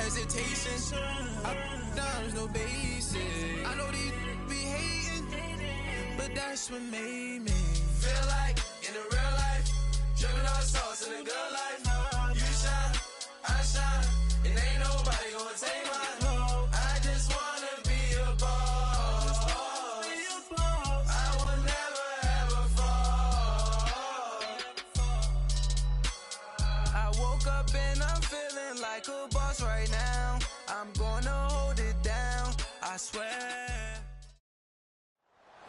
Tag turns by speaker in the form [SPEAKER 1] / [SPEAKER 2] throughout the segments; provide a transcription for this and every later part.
[SPEAKER 1] hesitation. There's no basic. I know these be hating, but that's what made me feel like in the real life, dripping all sauce in the good life. You shine, I shine, and ain't nobody gonna take mine. I just wanna be a boss. I will never ever fall. I woke up and I'm feeling like a boss right now. I'm gonna hold it down, I swear.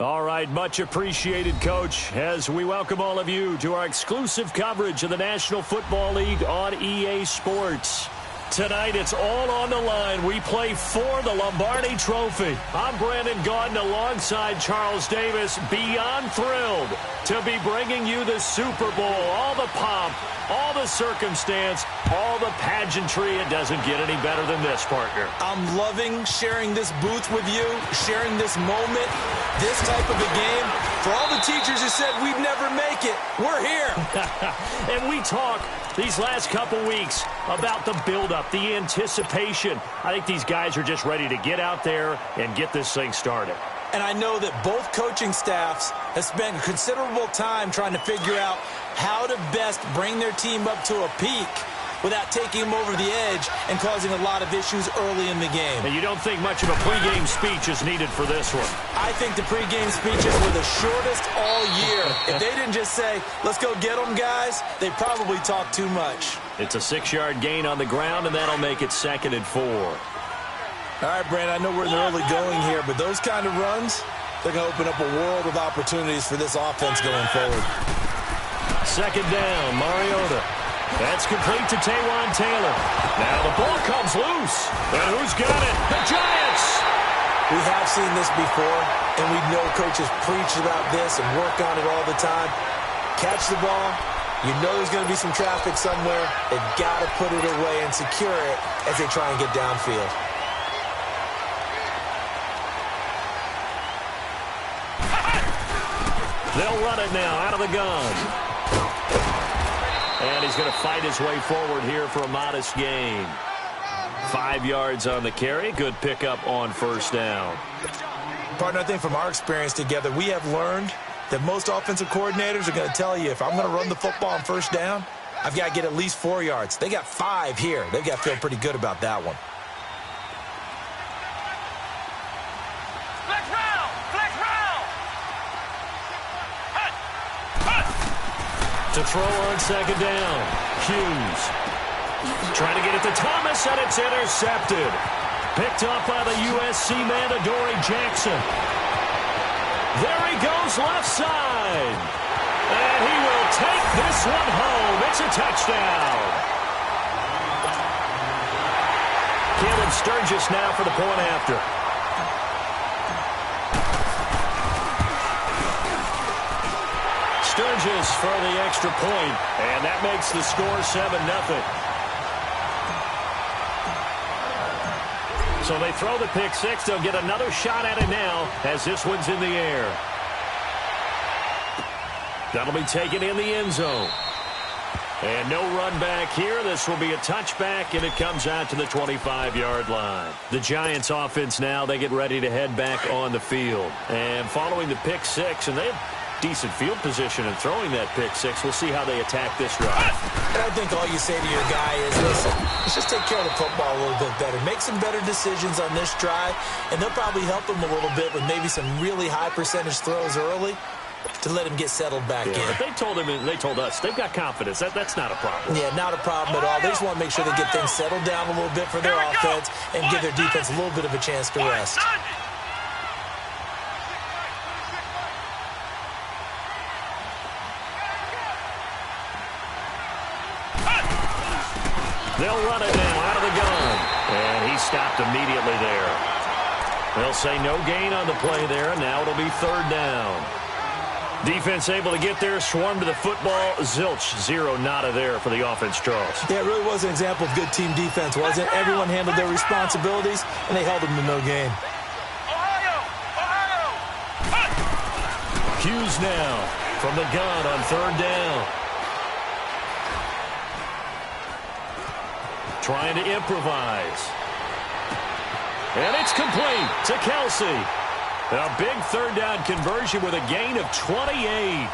[SPEAKER 2] All right, much appreciated, Coach, as we welcome all of you to our exclusive coverage of the National Football League on EA Sports. Tonight, it's all on the line. We play for the Lombardi Trophy. I'm Brandon Gaudin alongside Charles Davis, beyond thrilled to be bringing you the Super Bowl. All the pomp, all the circumstance, all the pageantry. It doesn't get any better than this, partner.
[SPEAKER 3] I'm loving sharing this booth with you, sharing this moment, this type of a game. For all the teachers who said we'd never make it, we're here.
[SPEAKER 2] And we talk these last couple weeks about the buildup, the anticipation. I think these guys are just ready to get out there and get this thing started.
[SPEAKER 3] And I know that both coaching staffs have spent considerable time trying to figure out how to best bring their team up to a peak without taking them over the edge and causing a lot of issues early in the game.
[SPEAKER 2] And you don't think much of a pregame speech is needed for this one?
[SPEAKER 3] I think the pregame speeches were the shortest all year. If they didn't just say, let's go get them, guys, they probably talked too much.
[SPEAKER 2] It's a 6-yard gain on the ground, and that'll make it 2nd and 4.
[SPEAKER 3] All right, Brandon, I know we're in the early going here, but those kind of runs, they're going to open up a world of opportunities for this offense going forward.
[SPEAKER 2] 2nd down, Mariota. That's complete to Taywan Taylor. Now the ball comes loose. And who's got it? The Giants!
[SPEAKER 3] We have seen this before, and we know coaches preach about this and work on it all the time. Catch the ball. You know there's going to be some traffic somewhere. They've got to put it away and secure it as they try and get downfield.
[SPEAKER 2] They'll run it now out of the gun. And he's going to fight his way forward here for a modest gain. 5 yards on the carry. Good pickup on 1st down.
[SPEAKER 3] Partner, I think from our experience together, we have learned that most offensive coordinators are going to tell you, if I'm going to run the football on 1st down, I've got to get at least 4 yards. They got 5 here. They've got to feel pretty good about that one.
[SPEAKER 2] To throw on 2nd down. Hughes. Trying to get it to Thomas, and it's intercepted. Picked up by the USC man, Adoree Jackson. There he goes left side. And he will take this one home. It's a touchdown. Caleb Sturgis now for the point after. Sturgis for the extra point, and that makes the score 7-0. So they throw the pick six. They'll get another shot at it now as this one's in the air. That'll be taken in the end zone. And no run back here. This will be a touchback, and it comes out to the 25-yard line. The Giants offense now, they get ready to head back on the field. And following the pick six, and they have decent field position in throwing that pick six. We'll see how they attack this drive.
[SPEAKER 3] And I think all you say to your guy is, listen, let's just take care of the football a little bit better. Make some better decisions on this drive, and they'll probably help him a little bit with maybe some really high percentage throws early to let him get settled back in.
[SPEAKER 2] If they told him, they told us, they've got confidence. That's not a problem.
[SPEAKER 3] Yeah, not a problem at all. They just want to make sure they get things settled down a little bit for their offense and give their defense a little bit of a chance to rest.
[SPEAKER 2] They'll run it now out of the gun. And he stopped immediately there. They'll say no gain on the play there, and now it'll be 3rd down. Defense able to get there, swarm to the football. Zilch, 0 nada there for the offense, Charles.
[SPEAKER 3] Yeah, it really was an example of good team defense, wasn't it? Everyone handled their responsibilities, and they held them to no gain.
[SPEAKER 2] Hughes now from the gun on 3rd down. trying to improvise. And it's complete to Kelsey. A big third down conversion with a gain of 28.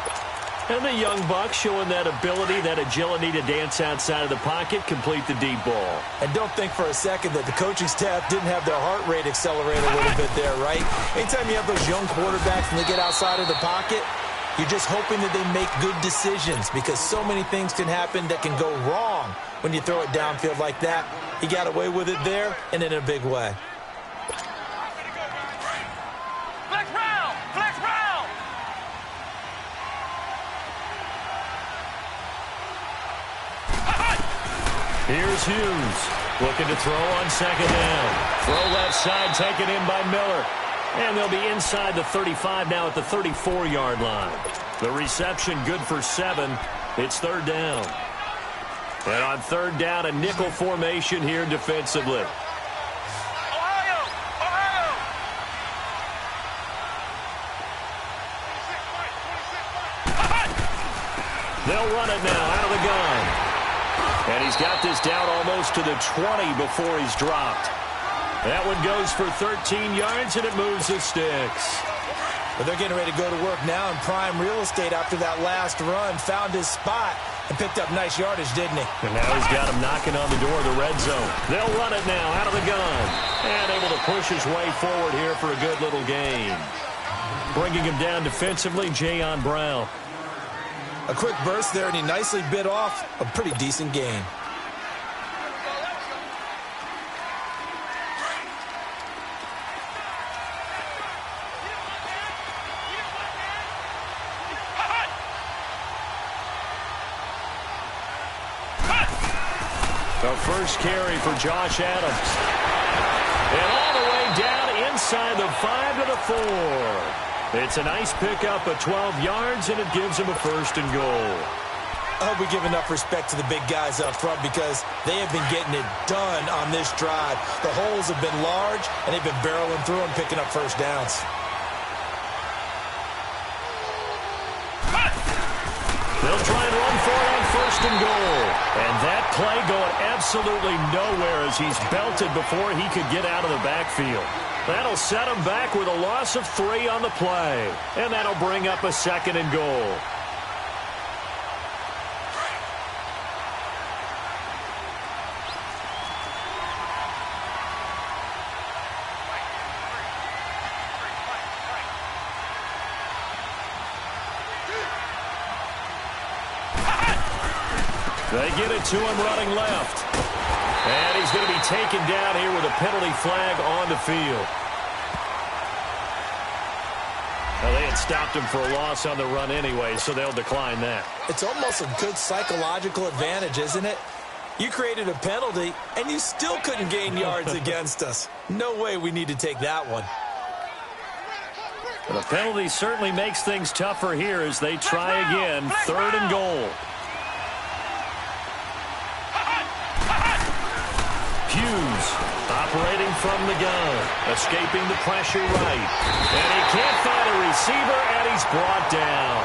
[SPEAKER 2] And the young buck showing that ability, that agility to dance outside of the pocket, complete the deep ball.
[SPEAKER 3] And don't think for a second that the coaching staff didn't have their heart rate accelerate a little bit there, right? Anytime you have those young quarterbacks and they get outside of the pocket, you're just hoping that they make good decisions because so many things can happen that can go wrong when you throw it downfield like that. He got away with it there and in a big way.
[SPEAKER 2] Here's Hughes, looking to throw on second down. Throw left side, taken in by Miller. And they'll be inside the 35 now at the 34-yard line. The reception good for 7. It's third down. And on third down, a nickel formation here defensively. They'll run it now out of the gun. And he's got this down almost to the 20 before he's dropped. That one goes for 13 yards, and it moves the sticks.
[SPEAKER 3] But they're getting ready to go to work now in prime real estate after that last run. Found his spot and picked up nice yardage, didn't he?
[SPEAKER 2] And now he's got him knocking on the door of the red zone. They'll run it now out of the gun. And able to push his way forward here for a good little gain. Bringing him down defensively, Jayon Brown.
[SPEAKER 3] A quick burst there, and he nicely bit off a pretty decent gain.
[SPEAKER 2] The first carry for Josh Adams. And all the way down inside the 5 to the 4. It's a nice pickup of 12 yards, and it gives him a first and goal.
[SPEAKER 3] I hope we give enough respect to the big guys up front because they have been getting it done on this drive. The holes have been large, and they've been barreling through and picking up first downs.
[SPEAKER 2] They'll try and run for it on first and goal. And that play going absolutely nowhere as he's belted before he could get out of the backfield. That'll set him back with a loss of 3 on the play. And that'll bring up a second and goal. They get it to him running left. And he's going to be taken down here with a penalty flag on the field. Well, they had stopped him for a loss on the run anyway, so they'll decline that.
[SPEAKER 3] It's almost a good psychological advantage, isn't it? You created a penalty, and you still couldn't gain yards against us. No way we need to take that one.
[SPEAKER 2] But the penalty certainly makes things tougher here as they try again. Third and goal. Hughes operating from the gun, escaping the pressure right. And he can't find a receiver, and he's brought down.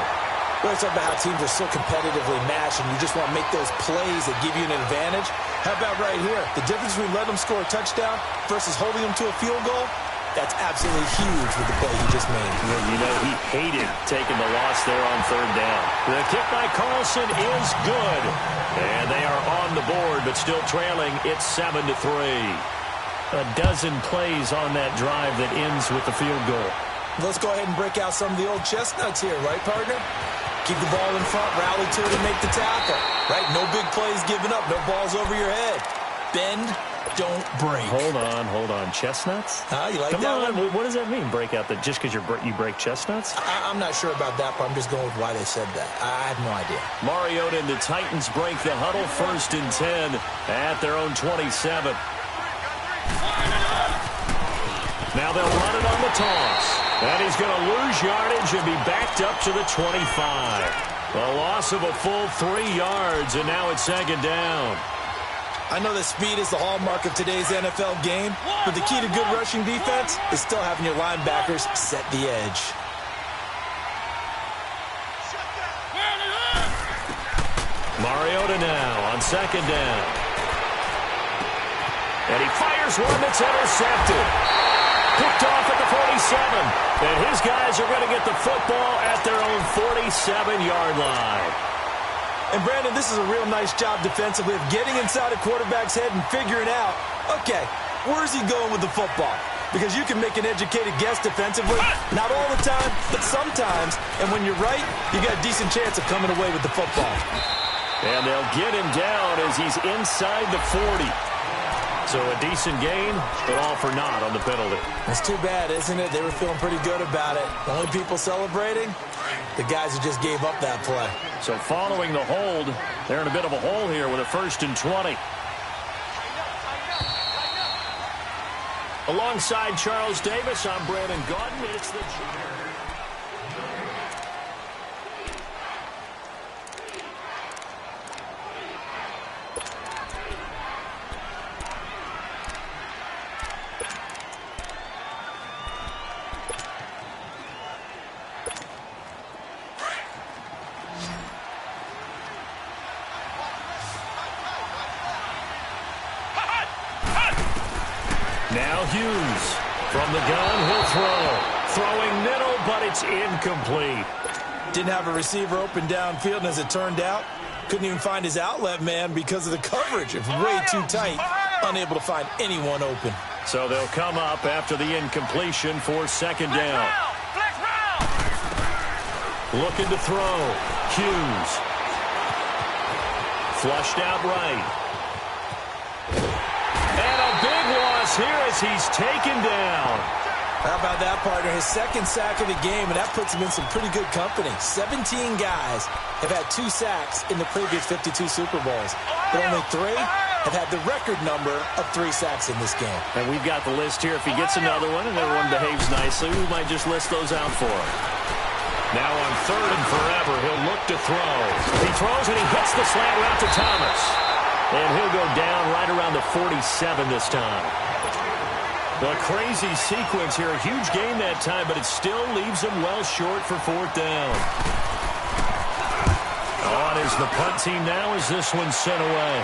[SPEAKER 3] We're talking about how teams are so competitively matched, and you just want to make those plays that give you an advantage. How about right here? The difference between letting them score a touchdown versus holding them to a field goal, that's absolutely huge with the play he just made.
[SPEAKER 2] You know, he hated taking the loss there on third down. The kick by Carlson is good. And they are on the board, but still trailing. It's 7-3. A dozen plays on that drive that ends with the field goal.
[SPEAKER 3] Let's go ahead and break out some of the old chestnuts here, right, partner? Keep the ball in front, rally to it, and make the tackle. Right? No big plays given up, no balls over your head. Bend, don't break.
[SPEAKER 2] Hold on. Chestnuts?
[SPEAKER 3] You like
[SPEAKER 2] Come
[SPEAKER 3] that
[SPEAKER 2] on.
[SPEAKER 3] one?
[SPEAKER 2] What does that mean, break out? Just because you break chestnuts?
[SPEAKER 3] I'm not sure about that, but I'm just going with why they said that. I have no idea.
[SPEAKER 2] Mariota and the Titans break the huddle, 1st and 10 at their own 27. Now they'll run it on the toss. And he's going to lose yardage and be backed up to the 25. A loss of a full 3 yards, and now it's second down.
[SPEAKER 3] I know that speed is the hallmark of today's NFL game, but the key to good rushing defense is still having your linebackers set the edge.
[SPEAKER 2] Mariota now on second down. And he fires one that's intercepted. Picked off at the 47. And his guys are going to get the football at their own 47-yard line.
[SPEAKER 3] And, Brandon, this is a real nice job defensively of getting inside a quarterback's head and figuring out, okay, where's he going with the football? Because you can make an educated guess defensively. Not all the time, but sometimes. And when you're right, you got a decent chance of coming away with the football.
[SPEAKER 2] And they'll get him down as he's inside the 40. So a decent gain, but all for naught on the penalty.
[SPEAKER 3] That's too bad, isn't it? They were feeling pretty good about it. The only people celebrating, the guys who just gave up that play.
[SPEAKER 2] So following the hold, they're in a bit of a hole here with a 1st and 20. Alongside Charles Davis, I'm Brandon Gaudin. It's the Now Hughes from the gun, he'll throw. Throwing middle, but it's incomplete.
[SPEAKER 3] Didn't have a receiver open downfield, and as it turned out, couldn't even find his outlet man because of the coverage. It was way too tight, unable to find anyone open.
[SPEAKER 2] So they'll come up after the incompletion for 2nd down. Looking to throw. Hughes. Flushed out right. Here as he's taken down.
[SPEAKER 3] How about that, partner? His 2nd sack of the game, and that puts him in some pretty good company. 17 guys have had 2 sacks in the previous 52 Super Bowls, but only 3 have had the record number of 3 sacks in this game.
[SPEAKER 2] And we've got the list here. If he gets another one and everyone behaves nicely, we might just list those out for him. Now on 3rd and forever, he'll look to throw. He throws and he hits the slant route to Thomas. And he'll go down right around the 47 this time. A crazy sequence here. A huge gain that time, but it still leaves him well short for 4th down. On is the punt team now as this one's sent away.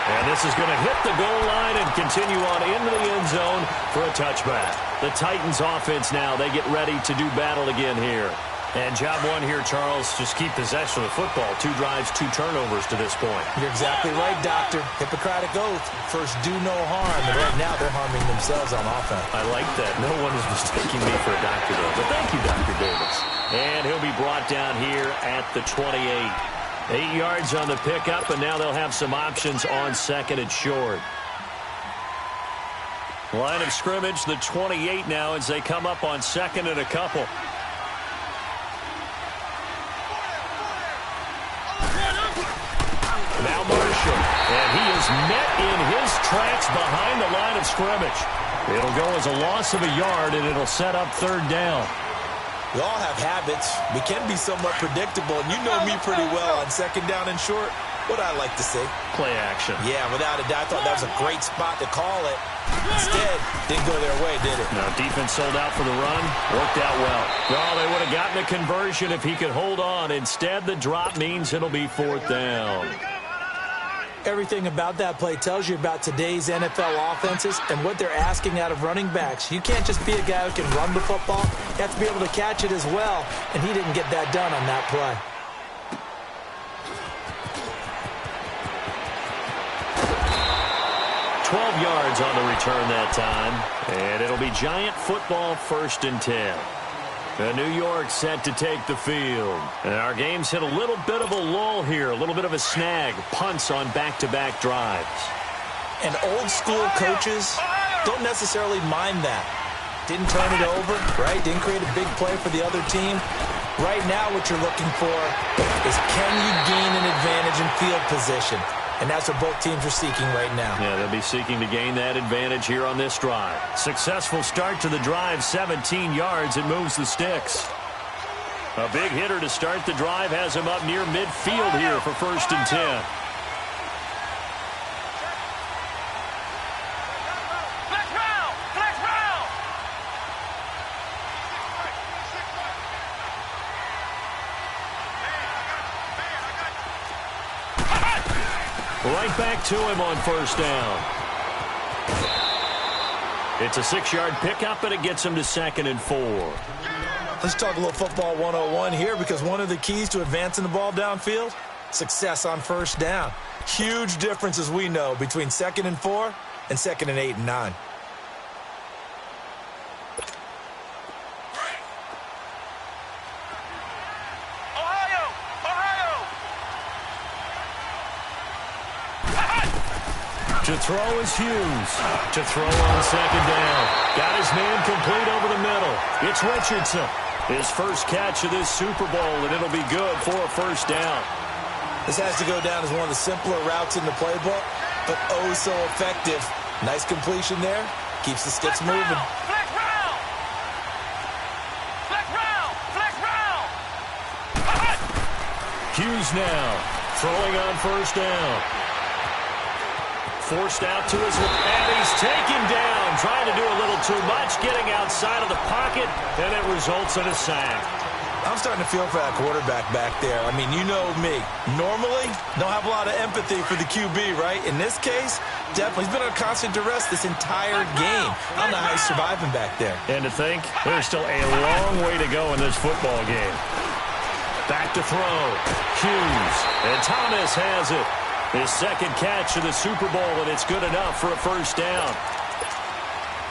[SPEAKER 2] And this is going to hit the goal line and continue on into the end zone for a touchback. The Titans offense now, they get ready to do battle again here. And job one here, Charles, just keep possession of the football. 2 drives, 2 turnovers to this point.
[SPEAKER 3] You're exactly right, Doctor. Hippocratic oath. First, do no harm. And right now, they're harming themselves on offense.
[SPEAKER 2] I like that. No one is mistaking me for a doctor, though. But thank you, Dr. Davis. And he'll be brought down here at the 28. 8 yards on the pickup, and now they'll have some options on 2nd and short. Line of scrimmage, the 28 now as they come up on 2nd and a couple. Now Marshall, and he is met in his tracks behind the line of scrimmage. It'll go as a loss of a yard, and it'll set up 3rd down.
[SPEAKER 3] We all have habits. We can be somewhat predictable, and you know me pretty well on 2nd down and short. What I like to see.
[SPEAKER 2] Play action.
[SPEAKER 3] Yeah, without a doubt. I thought that was a great spot to call it. Instead, didn't go their way, did it?
[SPEAKER 2] No, defense sold out for the run. Worked out well. Well, they would have gotten a conversion if he could hold on. Instead, the drop means it'll be 4th down.
[SPEAKER 3] Everything about that play tells you about today's NFL offenses and what they're asking out of running backs. You can't just be a guy who can run the football. You have to be able to catch it as well, and he didn't get that done on that play.
[SPEAKER 2] Yards on the return that time, and it'll be Giant football 1st and 10. New York set to take the field. And our game's hit a little bit of a lull here, a little bit of a snag. Punts on back-to-back drives.
[SPEAKER 3] And old-school coaches don't necessarily mind that. Didn't turn it over, right? Didn't create a big play for the other team. Right now what you're looking for is can you gain an advantage in field position? And that's what both teams are seeking right now.
[SPEAKER 2] Yeah, they'll be seeking to gain that advantage here on this drive. Successful start to the drive, 17 yards. It moves the sticks. A big hitter to start the drive has him up near midfield here for 1st and 10. right back to him on first down. It's a 6-yard pickup, and it gets him to 2nd and 4.
[SPEAKER 3] Let's talk a little football 101 here, because one of the keys to advancing the ball downfield, success on first down. Huge difference, as we know, between 2nd and 4 and 2nd and 8 and 9.
[SPEAKER 2] To throw is Hughes. To throw on 2nd down. Got his man complete over the middle. It's Richardson. His first catch of this Super Bowl, and it'll be good for a first down.
[SPEAKER 3] This has to go down as one of the simpler routes in the playbook, but oh so effective. Nice completion there. Keeps the sticks moving.
[SPEAKER 4] Flick round! Flick round! Flick round!
[SPEAKER 2] Hughes now throwing on first down. Forced out to his left, and he's taken down. Trying to do a little too much, getting outside of the pocket, and it results in a sack.
[SPEAKER 3] I'm starting to feel for that quarterback back there. I mean, you know me. Normally, don't have a lot of empathy for the QB, right? In this case, definitely. He's been under constant duress this entire game. I don't know how he's surviving back there.
[SPEAKER 2] And to think, there's still a long way to go in this football game. Back to throw. Hughes. And Thomas has it. His second catch of the Super Bowl, and it's good enough for a first down.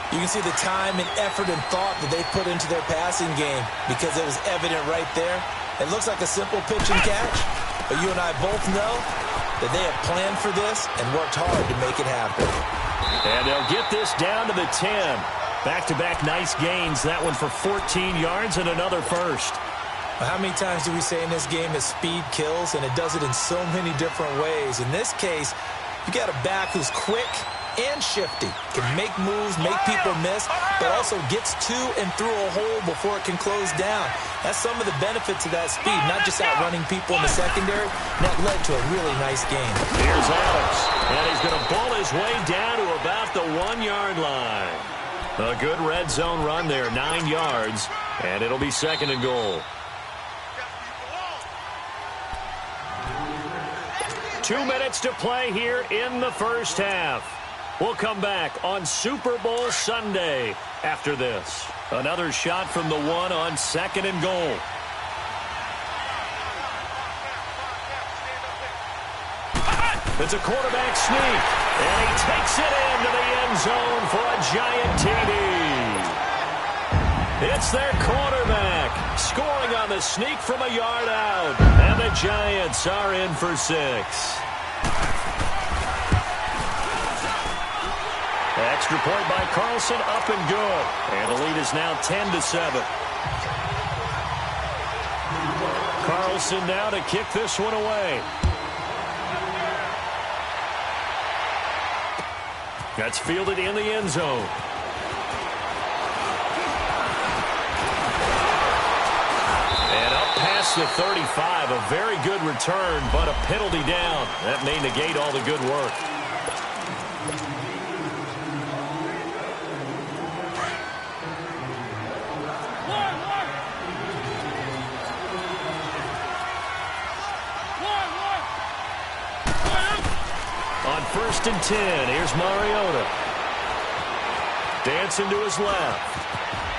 [SPEAKER 3] You can see the time and effort and thought that they put into their passing game, because it was evident right there. It looks like a simple pitch and catch, but you and I both know that they have planned for this and worked hard to make it happen.
[SPEAKER 2] And they'll get this down to the 10. Back-to-back nice gains. That one for 14 yards and another first.
[SPEAKER 3] How many times do we say in this game that speed kills, and it does it in so many different ways? In this case, you got a back who's quick and shifty, can make moves, make people miss, but also gets to and through a hole before it can close down. That's some of the benefits of that speed, not just outrunning people in the secondary. And that led to a really nice game.
[SPEAKER 2] Here's Adams, and he's going to bull his way down to about the 1-yard line. A good red zone run there, 9 yards, and it'll be 2nd and goal. 2 minutes to play here in the first half. We'll come back on Super Bowl Sunday after this. Another shot from the 1 on 2nd and goal. It's a quarterback sneak, and he takes it into the end zone for a giant TD. It's their quarterback scoring on the sneak from a yard out, and the Giants are in for 6. Extra point by Carlson, up and good. And the lead is now 10-7. Carlson now to kick this one away. That's fielded in the end zone. And up past the 35, a very good return, but a penalty down. That may negate all the good work. On 1st and 10, here's Mariota. Dancing to his left.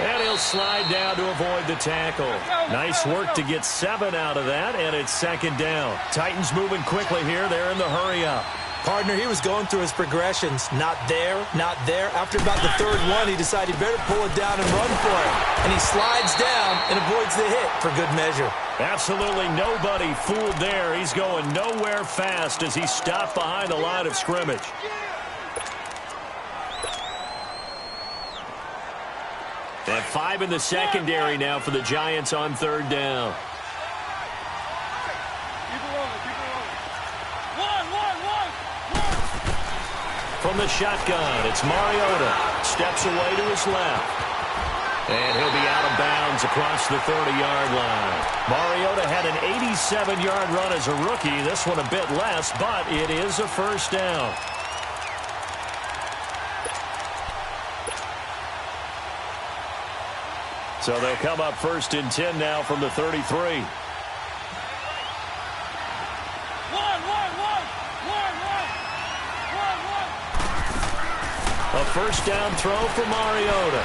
[SPEAKER 2] And he'll slide down to avoid the tackle. Nice work to get 7 out of that, and it's 2nd down. Titans moving quickly here. They're in the hurry-up.
[SPEAKER 3] Partner, he was going through his progressions. Not there, not there. After about the 3rd one, he decided he better pull it down and run for it. And he slides down and avoids the hit for good measure.
[SPEAKER 2] Absolutely nobody fooled there. He's going nowhere fast as he stopped behind the line of scrimmage. And 5 in the secondary now for the Giants on 3rd down. From the shotgun, it's Mariota. Steps away to his left. And he'll be out of bounds across the 30-yard line. Mariota had an 87-yard run as a rookie. This one a bit less, but it is a first down. So they'll come up 1st and 10 now from the 33. A first down throw for Mariota.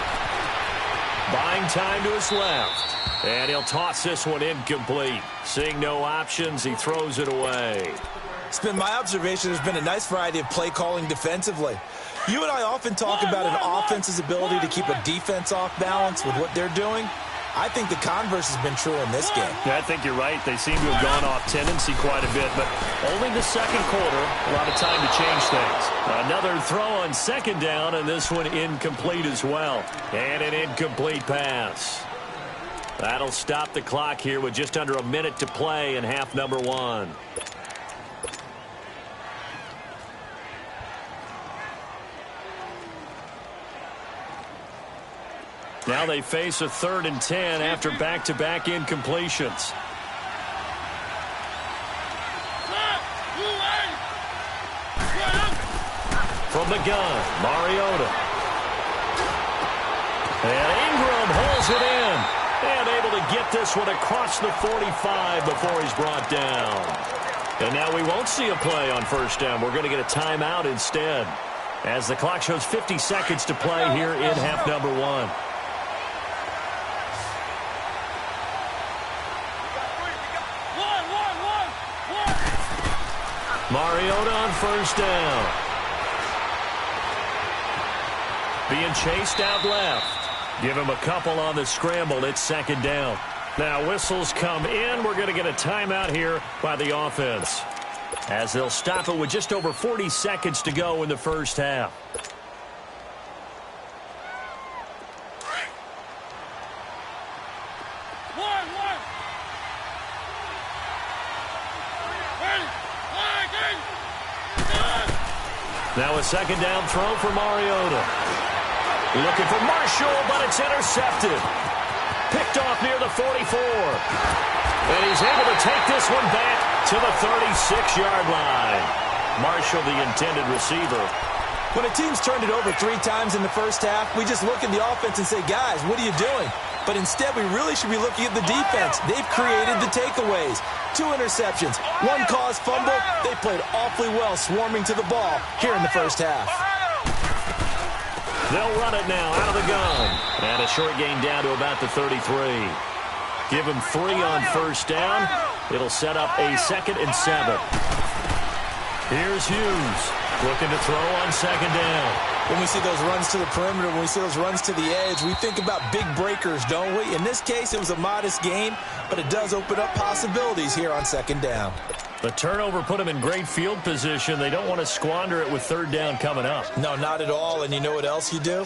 [SPEAKER 2] Buying time to his left. And he'll toss this one incomplete. Seeing no options, he throws it away.
[SPEAKER 3] It's been my observation there's been a nice variety of play calling defensively. You and I often talk about an offense's ability to keep a defense off balance with what they're doing. I think the converse has been true in this game.
[SPEAKER 2] Yeah, I think you're right. They seem to have gone off tendency quite a bit, but only the second quarter. A lot of time to change things. Another throw on second down, and this one incomplete as well. And an incomplete pass. That'll stop the clock here with just under a minute to play in half number one. Now they face a 3rd and 10 after back-to-back incompletions. From the gun, Mariota. And Ingram holds it in. And able to get this one across the 45 before he's brought down. And now we won't see a play on first down. We're going to get a timeout instead, as the clock shows 50 seconds to play here in half number one. Mariota on first down. Being chased out left. Give him a couple on the scramble. It's second down. Now whistles come in. We're going to get a timeout here by the offense, as they'll stop it with just over 40 seconds to go in the first half. Now a second down throw for Mariota. Looking for Marshall, but it's intercepted. Picked off near the 44. And he's able to take this one back to the 36-yard line. Marshall, the intended receiver.
[SPEAKER 3] When a team's turned it over 3 times in the first half, we just look at the offense and say, guys, what are you doing? But instead, we really should be looking at the defense. They've created the takeaways. 2 interceptions, 1 caused fumble. They played awfully well swarming to the ball here in the first half.
[SPEAKER 2] They'll run it now out of the gun. And a short gain down to about the 33. Give him 3 on first down. It'll set up a 2nd and 7. Here's Hughes looking to throw on second down.
[SPEAKER 3] When we see those runs to the perimeter, when we see those runs to the edge, we think about big breakers, don't we? In this case, it was a modest gain, but it does open up possibilities here on second down.
[SPEAKER 2] The turnover put them in great field position. They don't want to squander it with third down coming up.
[SPEAKER 3] No, not at all. And you know what else you do?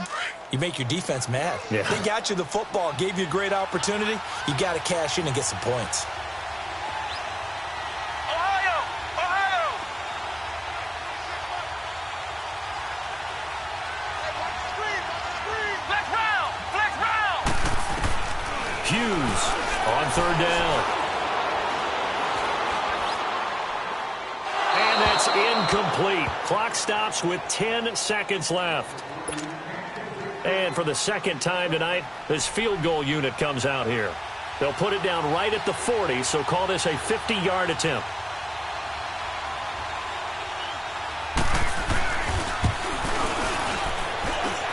[SPEAKER 3] You make your defense mad.
[SPEAKER 2] Yeah.
[SPEAKER 3] They got you the football, gave you a great opportunity. You got to cash in and get some points.
[SPEAKER 2] Hughes on third down. And that's incomplete. Clock stops with 10 seconds left. And for the second time tonight, this field goal unit comes out here. They'll put it down right at the 40, so call this a 50-yard attempt.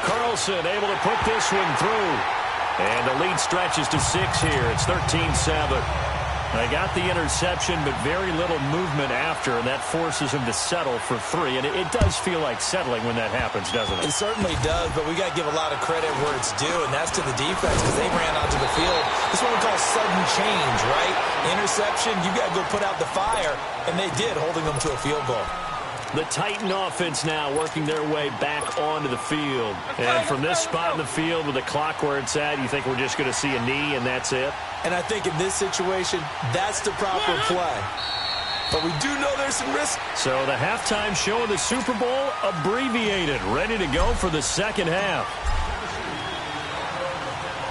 [SPEAKER 2] Carlson able to put this one through. And the lead stretches to 6 here. It's 13-7. They got the interception, but very little movement after, and that forces him to settle for 3. And it does feel like settling when that happens, doesn't it?
[SPEAKER 3] It certainly does, but we got to give a lot of credit where it's due, and that's to the defense because they ran onto the field. This is what we call sudden change, right? Interception, you got to go put out the fire, and they did, holding them to a field goal.
[SPEAKER 2] The Titan offense now working their way back onto the field. And from this spot in the field with the clock where it's at, you think we're just going to see a knee and that's it?
[SPEAKER 3] And I think in this situation, that's the proper play. But we do know there's some risk.
[SPEAKER 2] So the halftime show of the Super Bowl abbreviated, ready to go for the second half.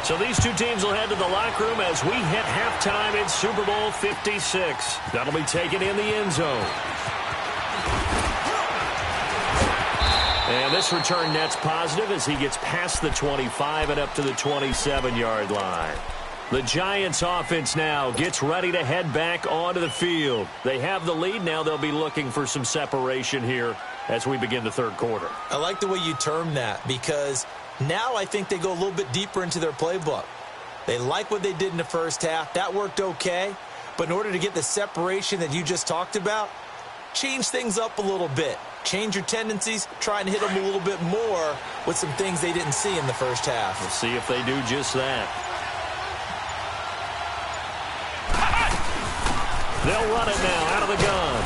[SPEAKER 2] So these two teams will head to the locker room as we hit halftime in Super Bowl 56. That'll be taken in the end zone. And this return net's positive as he gets past the 25 and up to the 27-yard line. The Giants offense now gets ready to head back onto the field. They have the lead now. They'll be looking for some separation here as we begin the third quarter.
[SPEAKER 3] I like the way you term that, because now I think they go a little bit deeper into their playbook. They like what they did in the first half. That worked okay. But in order to get the separation that you just talked about, change things up a little bit. Change your tendencies, try and hit them a little bit more with some things they didn't see in the first half.
[SPEAKER 2] We'll see if they do just that. They'll run it now out of the gun.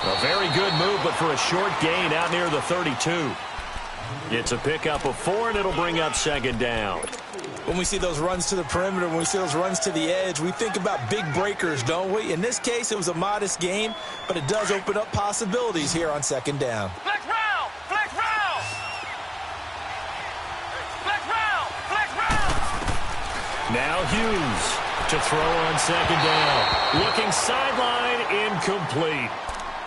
[SPEAKER 2] A very good move, but for a short gain out near the 32. It's a pickup of 4, and it'll bring up second down.
[SPEAKER 3] When we see those runs to the perimeter, when we see those runs to the edge, we think about big breakers, don't we? In this case, it was a modest gain, but it does open up possibilities here on second down.
[SPEAKER 4] Flex round! Flex round! Flex round! Flex round!
[SPEAKER 2] Now Hughes to throw on second down. Looking sideline, incomplete.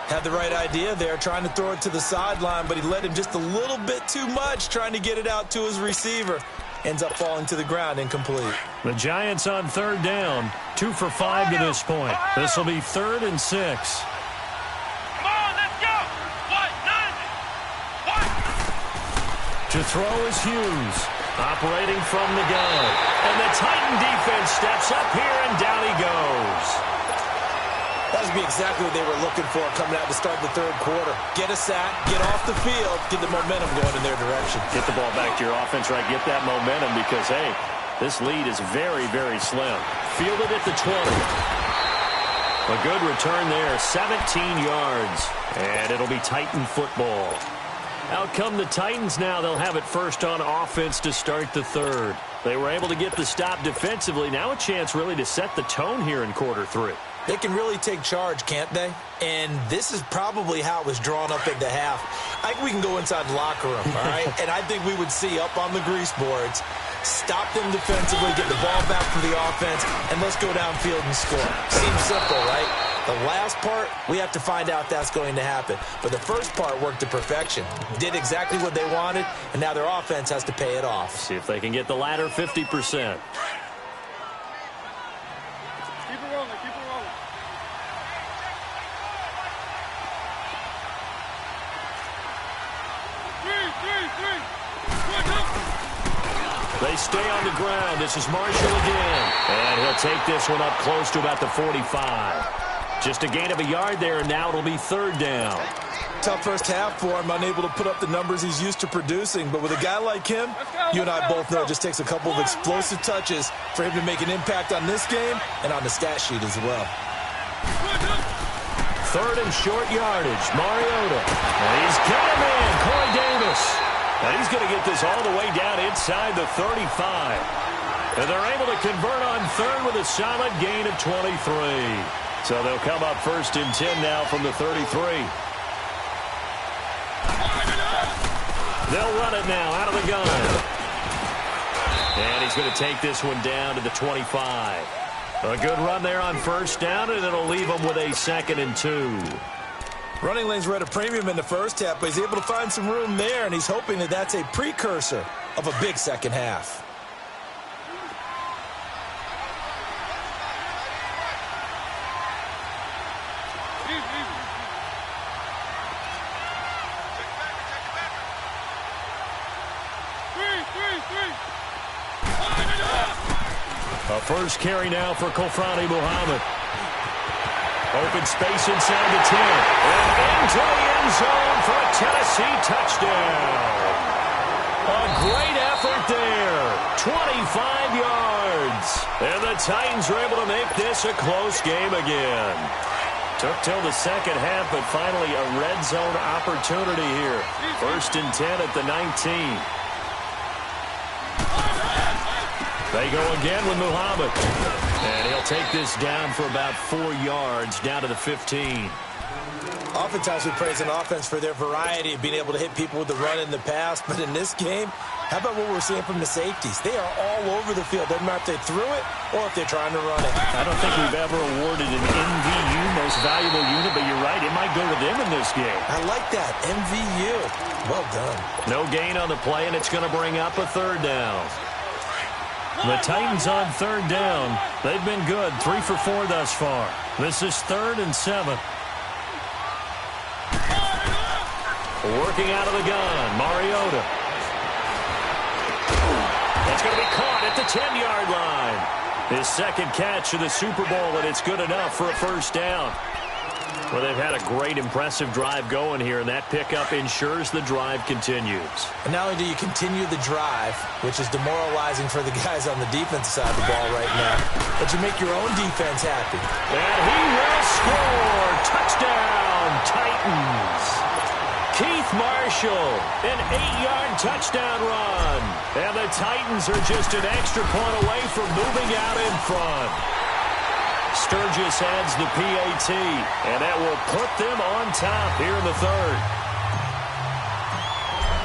[SPEAKER 3] Had the right idea there, trying to throw it to the sideline, but he led him just a little bit too much, trying to get it out to his receiver. Ends up falling to the ground, incomplete.
[SPEAKER 2] The Giants on third down, 2 for 5 to this point. This will be 3rd and 6.
[SPEAKER 4] Come on, let's go! What? None! What?
[SPEAKER 2] To throw is Hughes, operating from the gun. And the Titan defense steps up here, and down he goes.
[SPEAKER 3] That would be exactly what they were looking for coming out to start the third quarter. Get a sack, get off the field, get the momentum going in their direction.
[SPEAKER 2] Get the ball back to your offense, right? Get that momentum because, hey, this lead is very, very slim. Fielded at the 20. A good return there, 17 yards. And it'll be Titan football. Out come the Titans now. They'll have it first on offense to start the third. They were able to get the stop defensively. Now a chance really to set the tone here in quarter 3.
[SPEAKER 3] They can really take charge, can't they? And this is probably how it was drawn up at the half. I think we can go inside the locker room, all right? And I think we would see up on the grease boards, stop them defensively, get the ball back for the offense, and let's go downfield and score. Seems simple, right? The last part, we have to find out that's going to happen. But the first part worked to perfection. Did exactly what they wanted, and now their offense has to pay it off.
[SPEAKER 2] See if they can get the latter 50%. They stay on the ground. This is Marshall again. And he'll take this one up close to about the 45. Just a gain of a yard there, and now it'll be 3rd down.
[SPEAKER 3] Tough first half for him, unable to put up the numbers he's used to producing. But with a guy like him, you and I both know it just takes a couple of explosive touches for him to make an impact on this game and on the stat sheet as well.
[SPEAKER 2] 3rd and short yardage. Mariota. And he's got him in. Corey Davis. And he's going to get this all the way down inside the 35. And they're able to convert on 3rd with a solid gain of 23. So they'll come up 1st and 10 now from the 33. They'll run it now out of the gun. And he's going to take this one down to the 25. A good run there on 1st down, and it'll leave him with a 2nd and 2.
[SPEAKER 3] Running lanes were at a premium in the first half, but he's able to find some room there, and he's hoping that that's a precursor of a big second half.
[SPEAKER 2] A first carry now for Kofrani Muhammad. Open space inside the 10. And into the end zone for a Tennessee touchdown. A great effort there. 25 yards. And the Titans were able to make this a close game again. Took till the second half, but finally a red zone opportunity here. 1st and 10 at the 19. They go again with Muhammad. And he'll take this down for about 4 yards, down to the 15.
[SPEAKER 3] Oftentimes we praise an offense for their variety of being able to hit people with the run in the pass. But in this game, how about what we're seeing from the safeties? They are all over the field. Doesn't matter if they threw it or if they're trying to run it.
[SPEAKER 2] I don't think we've ever awarded an MVU, most valuable unit, but you're right. It might go to them in this game.
[SPEAKER 3] I like that. MVU. Well done.
[SPEAKER 2] No gain on the play, and it's going to bring up a 3rd down. The Titans on 3rd down. They've been good. 3 for 4 thus far. This is 3rd and 7. Working out of the gun, Mariota. That's going to be caught at the 10-yard line. His second catch of the Super Bowl, and it's good enough for a first down. Well, they've had a great, impressive drive going here, and that pickup ensures the drive continues. And not only do you continue the drive, which is demoralizing for the guys on the defensive side of the ball right now, but you make your own defense happy. And he will score. Touchdown, Titans. Keith Marshall, an 8-yard touchdown run. And the Titans are just an extra point away from moving out in front. Sturgis adds the PAT, and that will put them on top here in the third.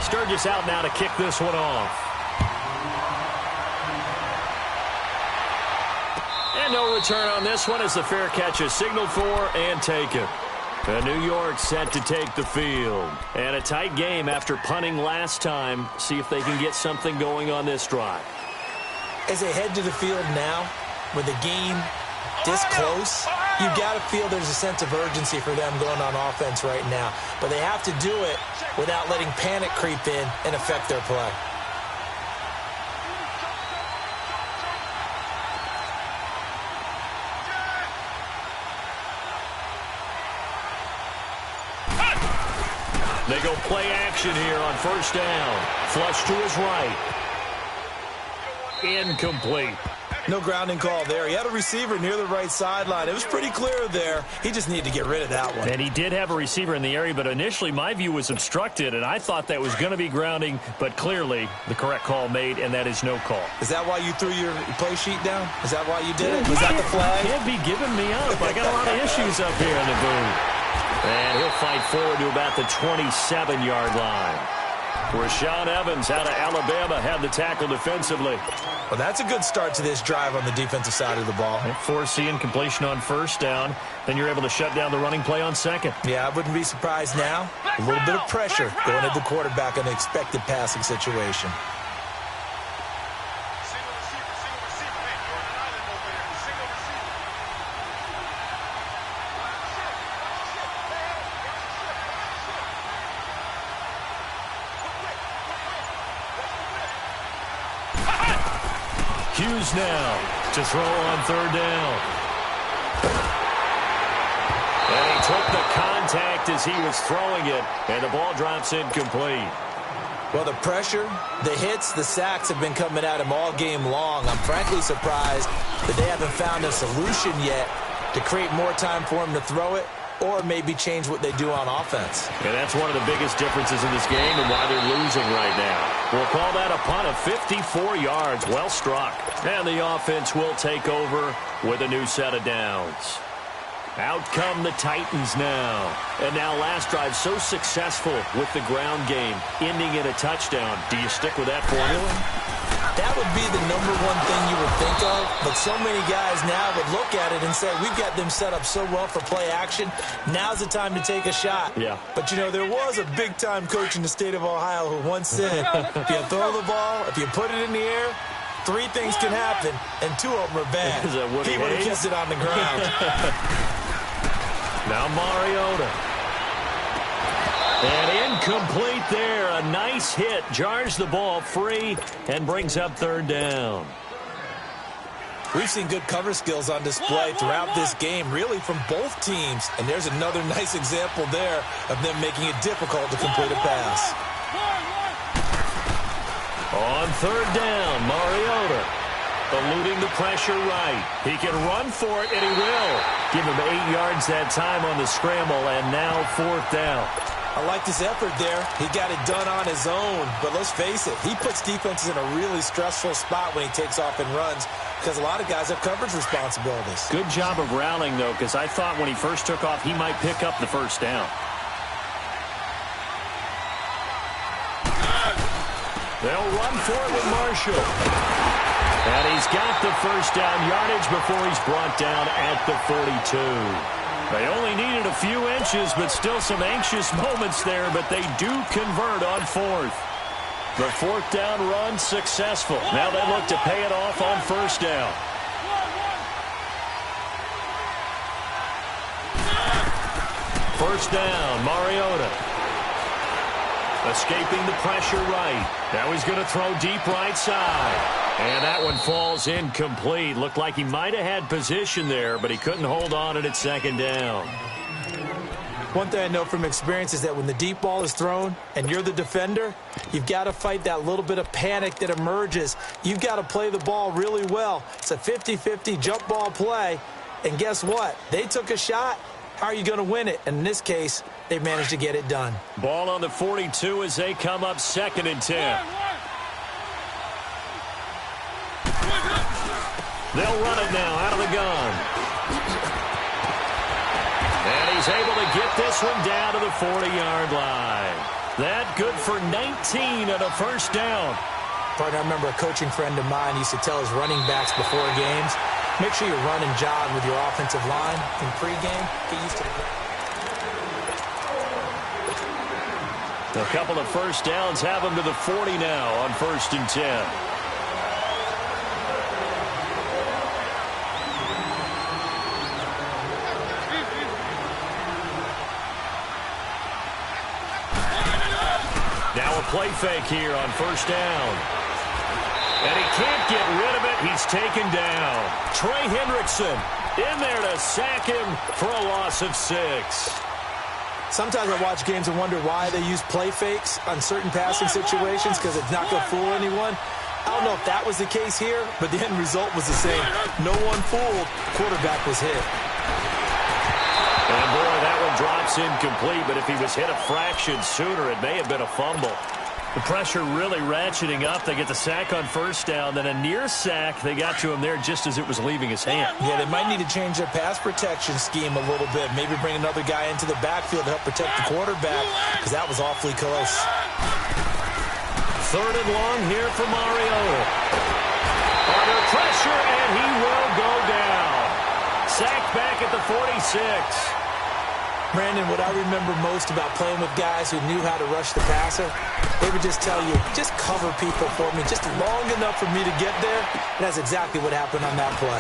[SPEAKER 2] Sturgis out now to kick this one off. And no return on this one as the fair catch is signaled for and taken. New York set to take the field. And a tight game after punting last time. See if they can get something going on this drive.
[SPEAKER 3] As they head to the field now, with the game this close, you got to feel there's a sense of urgency for them going on offense right now. But they have to do it without letting panic creep in and affect their play.
[SPEAKER 2] They go play action here on first down. Flush to his right. Incomplete.
[SPEAKER 3] No grounding call there. He had a receiver near the right sideline. It was pretty clear there. He just needed to get rid of that one.
[SPEAKER 2] And he did have a receiver in the area, but initially my view was obstructed, and I thought that was going to be grounding, but clearly the correct call made, and that is no call.
[SPEAKER 3] Is that why you threw your play sheet down? Is that why you did it? Was that the flag?
[SPEAKER 2] Can't be giving me up. I got a lot of issues up here in the booth. And he'll fight forward to about the 27-yard line. Rashaan Evans out of Alabama had the tackle defensively.
[SPEAKER 3] Well, that's a good start to this drive on the defensive side of the ball.
[SPEAKER 2] Foreseeing completion on first down. Then you're able to shut down the running play on second.
[SPEAKER 3] Yeah, I wouldn't be surprised now. A little bit of pressure going at the quarterback in an expected passing situation.
[SPEAKER 2] Hughes now to throw on third down. And he took the contact as he was throwing it, and the ball drops incomplete.
[SPEAKER 3] Well, the pressure, the hits, the sacks have been coming at him all game long. I'm frankly surprised that they haven't found a solution yet to create more time for him to throw it, or maybe change what they do on offense.
[SPEAKER 2] And that's one of the biggest differences in this game and why they're losing right now. We'll call that a punt of 54 yards. Well struck. And the offense will take over with a new set of downs. Out come the Titans now. And now last drive so successful with the ground game, ending in a touchdown. Do you stick with that formula?
[SPEAKER 3] That would be the number one thing you would think of, but so many guys now would look at it and say, we've got them set up so well for play action, now's the time to take a shot.
[SPEAKER 2] Yeah.
[SPEAKER 3] But, you know, there was a big-time coach in the state of Ohio who once said, if you throw the ball, if you put it in the air, 3 things can happen, and 2 of them are bad. He would have kissed it on the ground.
[SPEAKER 2] Now Mariota. And incomplete there. A nice hit. Jars the ball free and brings up third down.
[SPEAKER 3] We've seen good cover skills on display throughout this game, really from both teams. And there's another nice example there of them making it difficult to complete a pass.
[SPEAKER 2] On third down, Mariota eluding the pressure right. He can run for it, and he will. Give him 8 yards that time on the scramble, and now fourth down.
[SPEAKER 3] I like his effort there. He got it done on his own. But let's face it, he puts defenses in a really stressful spot when he takes off and runs because a lot of guys have coverage responsibilities.
[SPEAKER 2] Good job of rallying, though, because I thought when he first took off, he might pick up the first down. They'll run for it with Marshall. And he's got the first down yardage before he's brought down at the 42. They only needed a few inches, but still some anxious moments there, but they do convert on fourth. The fourth down run successful. Now they look to pay it off on first down. First down, Mariota. Escaping the pressure right. Now he's going to throw deep right side. And that one falls incomplete. Looked like he might have had position there, but he couldn't hold on at second down.
[SPEAKER 3] One thing I know from experience is that when the deep ball is thrown and you're the defender, you've got to fight that little bit of panic that emerges. You've got to play the ball really well. It's a 50-50 jump ball play. And guess what? They took a shot. How are you going to win it? And in this case, they managed to get it done.
[SPEAKER 2] Ball on the 42 as they come up 2nd and 10. They'll run it now out of the gun. And he's able to get this one down to the 40-yard line. That good for 19 and a first down.
[SPEAKER 3] Partner, I remember a coaching friend of mine used to tell his running backs before games, make sure you run and jog with your offensive line in pregame. Get used to it.
[SPEAKER 2] A couple of first downs have them to the 40 now on 1st and 10. Now a play fake here on 1st down. And he can't get rid of it. He's taken down. Trey Hendrickson in there to sack him for a loss of 6.
[SPEAKER 3] Sometimes I watch games and wonder why they use play fakes on certain passing situations because it's not going to fool anyone. I don't know if that was the case here, but the end result was the same. No one fooled. Quarterback was hit.
[SPEAKER 2] And boy, that one drops incomplete, but if he was hit a fraction sooner, it may have been a fumble. The pressure really ratcheting up. They get the sack on 1st down, then a near sack. They got to him there just as it was leaving his hand.
[SPEAKER 3] Yeah, they might need to change their pass protection scheme a little bit. Maybe bring another guy into the backfield to help protect the quarterback because that was awfully close.
[SPEAKER 2] 3rd and long here for Mariota. Under pressure, and he will go down. Sacked back at the 46.
[SPEAKER 3] Brandon, what I remember most about playing with guys who knew how to rush the passer, they would just tell you, just cover people for me, just long enough for me to get there. And that's exactly what happened on that play.